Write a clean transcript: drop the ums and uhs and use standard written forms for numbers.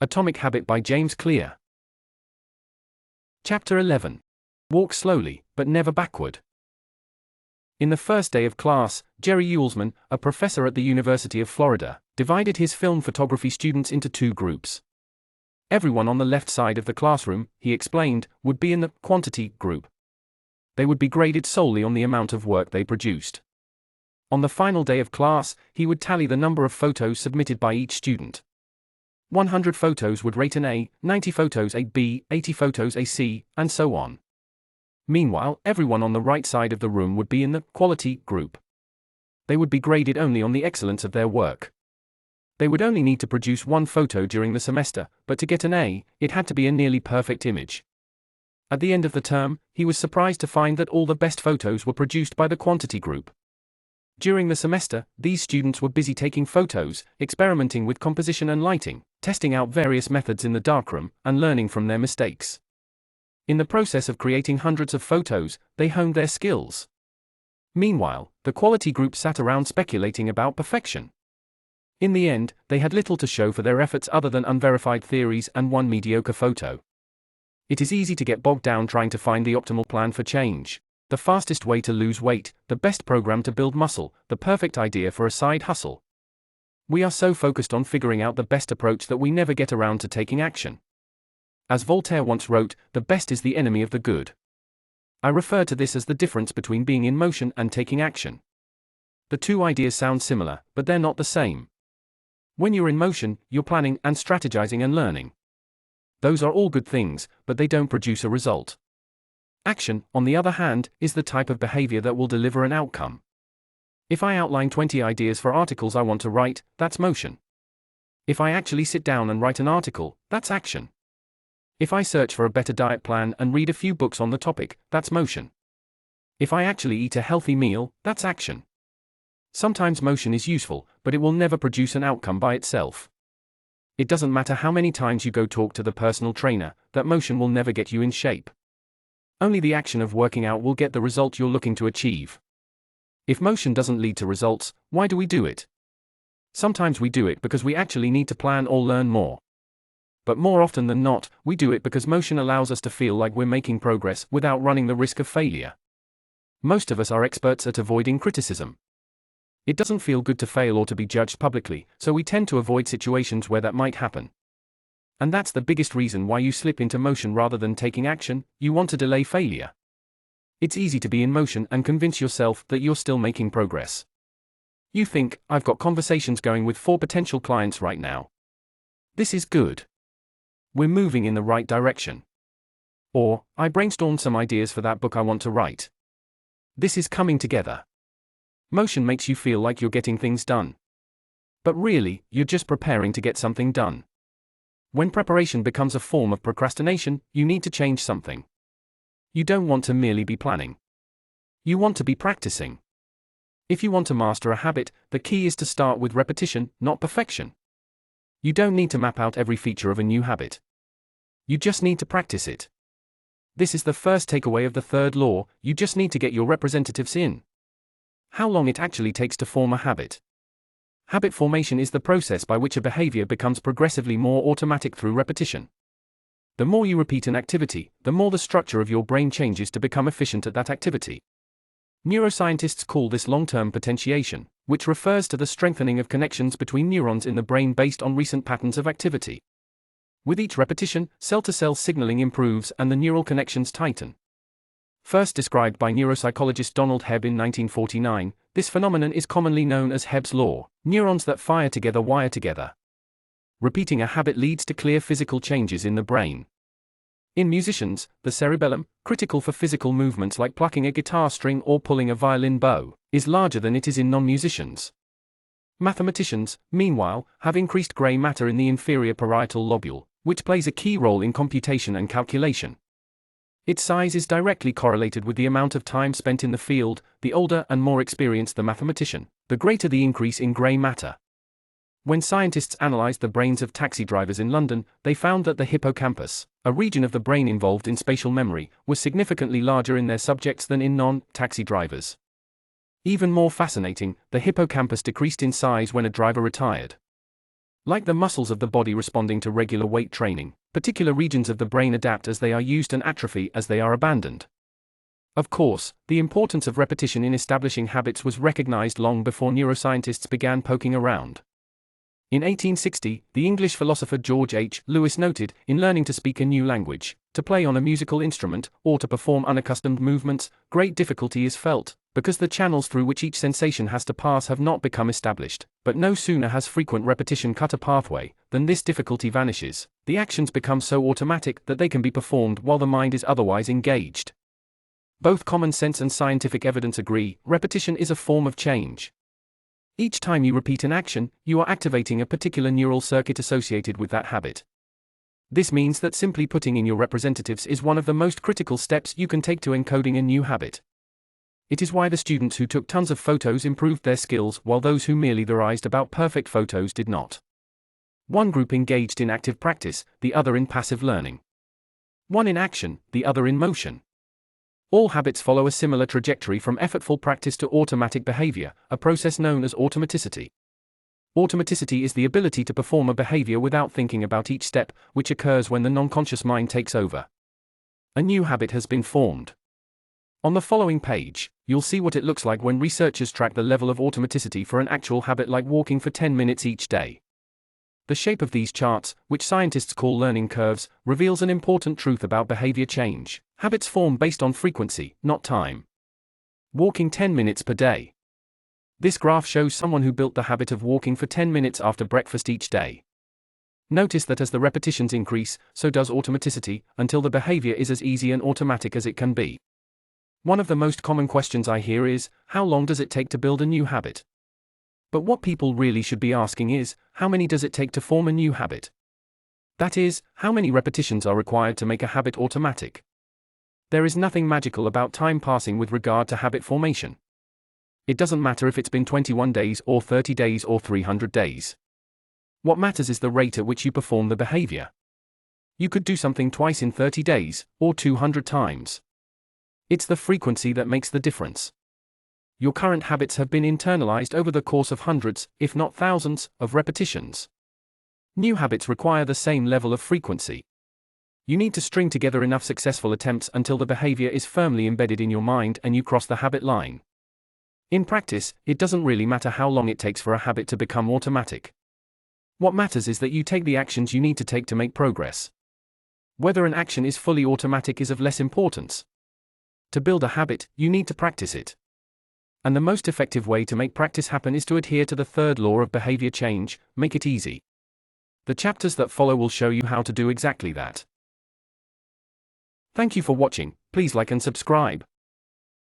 Atomic Habit by James Clear. Chapter 11. Walk slowly, but never backward. In the first day of class, Jerry Uelsman, a professor at the University of Florida, divided his film photography students into two groups. Everyone on the left side of the classroom, he explained, would be in the quantity group. They would be graded solely on the amount of work they produced. On the final day of class, he would tally the number of photos submitted by each student. 100 photos would rate an A, 90 photos a B, 80 photos a C, and so on. Meanwhile, everyone on the right side of the room would be in the quality group. They would be graded only on the excellence of their work. They would only need to produce one photo during the semester, but to get an A, it had to be a nearly perfect image. At the end of the term, he was surprised to find that all the best photos were produced by the quantity group. During the semester, these students were busy taking photos, experimenting with composition and lighting, testing out various methods in the darkroom, and learning from their mistakes. In the process of creating hundreds of photos, they honed their skills. Meanwhile, the quality group sat around speculating about perfection. In the end, they had little to show for their efforts other than unverified theories and one mediocre photo. It is easy to get bogged down trying to find the optimal plan for change. The fastest way to lose weight, the best program to build muscle, the perfect idea for a side hustle. We are so focused on figuring out the best approach that we never get around to taking action. As Voltaire once wrote, the best is the enemy of the good. I refer to this as the difference between being in motion and taking action. The two ideas sound similar, but they're not the same. When you're in motion, you're planning and strategizing and learning. Those are all good things, but they don't produce a result. Action, on the other hand, is the type of behavior that will deliver an outcome. If I outline 20 ideas for articles I want to write, that's motion. If I actually sit down and write an article, that's action. If I search for a better diet plan and read a few books on the topic, that's motion. If I actually eat a healthy meal, that's action. Sometimes motion is useful, but it will never produce an outcome by itself. It doesn't matter how many times you go talk to the personal trainer, that motion will never get you in shape. Only the action of working out will get the result you're looking to achieve. If motion doesn't lead to results, why do we do it? Sometimes we do it because we actually need to plan or learn more. But more often than not, we do it because motion allows us to feel like we're making progress without running the risk of failure. Most of us are experts at avoiding criticism. It doesn't feel good to fail or to be judged publicly, so we tend to avoid situations where that might happen. And that's the biggest reason why you slip into motion rather than taking action. You want to delay failure. It's easy to be in motion and convince yourself that you're still making progress. You think, I've got conversations going with 4 potential clients right now. This is good. We're moving in the right direction. Or, I brainstormed some ideas for that book I want to write. This is coming together. Motion makes you feel like you're getting things done. But really, you're just preparing to get something done. When preparation becomes a form of procrastination, you need to change something. You don't want to merely be planning. You want to be practicing. If you want to master a habit, the key is to start with repetition, not perfection. You don't need to map out every feature of a new habit. You just need to practice it. This is the first takeaway of the third law: you just need to get your representatives in. How long it actually takes to form a habit. Habit formation is the process by which a behavior becomes progressively more automatic through repetition. The more you repeat an activity, the more the structure of your brain changes to become efficient at that activity. Neuroscientists call this long-term potentiation, which refers to the strengthening of connections between neurons in the brain based on recent patterns of activity. With each repetition, cell-to-cell signaling improves and the neural connections tighten. First described by neuropsychologist Donald Hebb in 1949, this phenomenon is commonly known as Hebb's law: neurons that fire together wire together. Repeating a habit leads to clear physical changes in the brain. In musicians, the cerebellum, critical for physical movements like plucking a guitar string or pulling a violin bow, is larger than it is in non-musicians. Mathematicians, meanwhile, have increased gray matter in the inferior parietal lobule, which plays a key role in computation and calculation. Its size is directly correlated with the amount of time spent in the field. The older and more experienced the mathematician, the greater the increase in gray matter. When scientists analyzed the brains of taxi drivers in London, they found that the hippocampus, a region of the brain involved in spatial memory, was significantly larger in their subjects than in non-taxi drivers. Even more fascinating, the hippocampus decreased in size when a driver retired. Like the muscles of the body responding to regular weight training, particular regions of the brain adapt as they are used and atrophy as they are abandoned. Of course, the importance of repetition in establishing habits was recognized long before neuroscientists began poking around. In 1860, the English philosopher George H. Lewis noted, in learning to speak a new language, to play on a musical instrument, or to perform unaccustomed movements, great difficulty is felt, because the channels through which each sensation has to pass have not become established. But no sooner has frequent repetition cut a pathway, than this difficulty vanishes. The actions become so automatic that they can be performed while the mind is otherwise engaged. Both common sense and scientific evidence agree, repetition is a form of change. Each time you repeat an action, you are activating a particular neural circuit associated with that habit. This means that simply putting in your representatives is one of the most critical steps you can take to encoding a new habit. It is why the students who took tons of photos improved their skills while those who merely theorized about perfect photos did not. One group engaged in active practice, the other in passive learning. One in action, the other in motion. All habits follow a similar trajectory from effortful practice to automatic behavior, a process known as automaticity. Automaticity is the ability to perform a behavior without thinking about each step, which occurs when the non-conscious mind takes over. A new habit has been formed. On the following page, you'll see what it looks like when researchers track the level of automaticity for an actual habit like walking for 10 minutes each day. The shape of these charts, which scientists call learning curves, reveals an important truth about behavior change. Habits form based on frequency, not time. Walking 10 minutes per day. This graph shows someone who built the habit of walking for 10 minutes after breakfast each day. Notice that as the repetitions increase, so does automaticity, until the behavior is as easy and automatic as it can be. One of the most common questions I hear is, how long does it take to build a new habit? But what people really should be asking is, how many does it take to form a new habit? That is, how many repetitions are required to make a habit automatic? There is nothing magical about time passing with regard to habit formation. It doesn't matter if it's been 21 days or 30 days or 300 days. What matters is the rate at which you perform the behavior. You could do something twice in 30 days, or 200 times. It's the frequency that makes the difference. Your current habits have been internalized over the course of hundreds, if not thousands, of repetitions. New habits require the same level of frequency. You need to string together enough successful attempts until the behavior is firmly embedded in your mind and you cross the habit line. In practice, it doesn't really matter how long it takes for a habit to become automatic. What matters is that you take the actions you need to take to make progress. Whether an action is fully automatic is of less importance. To build a habit, you need to practice it. And the most effective way to make practice happen is to adhere to the third law of behavior change: make it easy. The chapters that follow will show you how to do exactly that. Thank you for watching. Please like and subscribe.